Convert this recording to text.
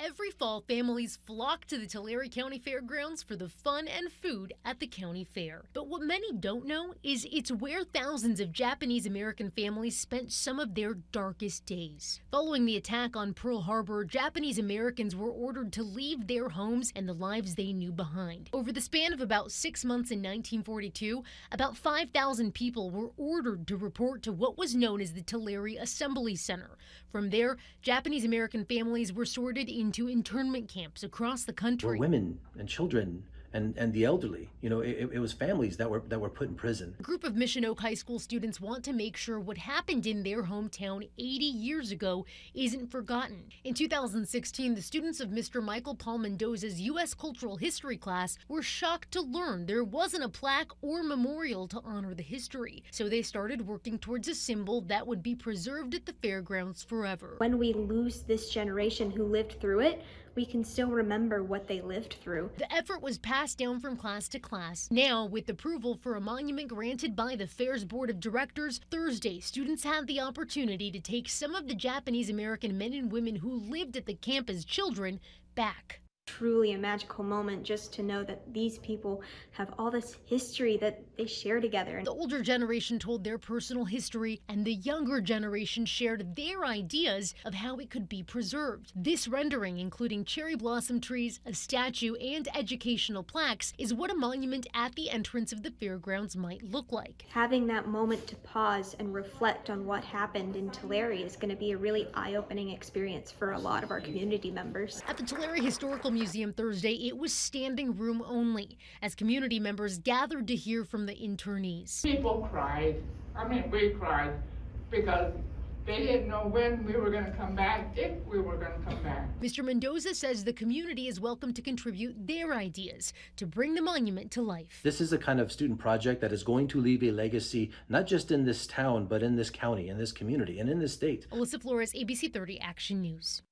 Every fall, families flock to the Tulare County Fairgrounds for the fun and food at the county fair. But what many don't know is it's where thousands of Japanese American families spent some of their darkest days. Following the attack on Pearl Harbor, Japanese Americans were ordered to leave their homes and the lives they knew behind. Over the span of about 6 months in 1942, about 5,000 people were ordered to report to what was known as the Tulare Assembly Center. From there, Japanese American families were sorted into internment camps across the country. Were women and children and the elderly. You know, it was families that were put in prison. A group of Mission Oak High School students want to make sure what happened in their hometown 80 years ago isn't forgotten. In 2016, the students of Mr. Michael Paul Mendoza's U.S. Cultural History class were shocked to learn there wasn't a plaque or memorial to honor the history. So they started working towards a symbol that would be preserved at the fairgrounds forever. When we lose this generation who lived through it, we can still remember what they lived through. The effort was passed down from class to class. Now, with approval for a monument granted by the Fair's Board of Directors, Thursday, students had the opportunity to take some of the Japanese American men and women who lived at the camp as children back. Truly a magical moment just to know that these people have all this history that they share together. The older generation told their personal history, and the younger generation shared their ideas of how it could be preserved. This rendering, including cherry blossom trees, a statue, and educational plaques, is what a monument at the entrance of the fairgrounds might look like. Having that moment to pause and reflect on what happened in Tulare is going to be a really eye-opening experience for a lot of our community members. At the Tulare Historical Museum Thursday, it was standing room only as community members gathered to hear from the internees. People cried. I mean, we cried because they didn't know when we were going to come back, if we were going to come back. Mr. Mendoza says the community is welcome to contribute their ideas to bring the monument to life. This is a kind of student project that is going to leave a legacy, not just in this town, but in this county, in this community, and in this state. Alyssa Flores, ABC30 Action News.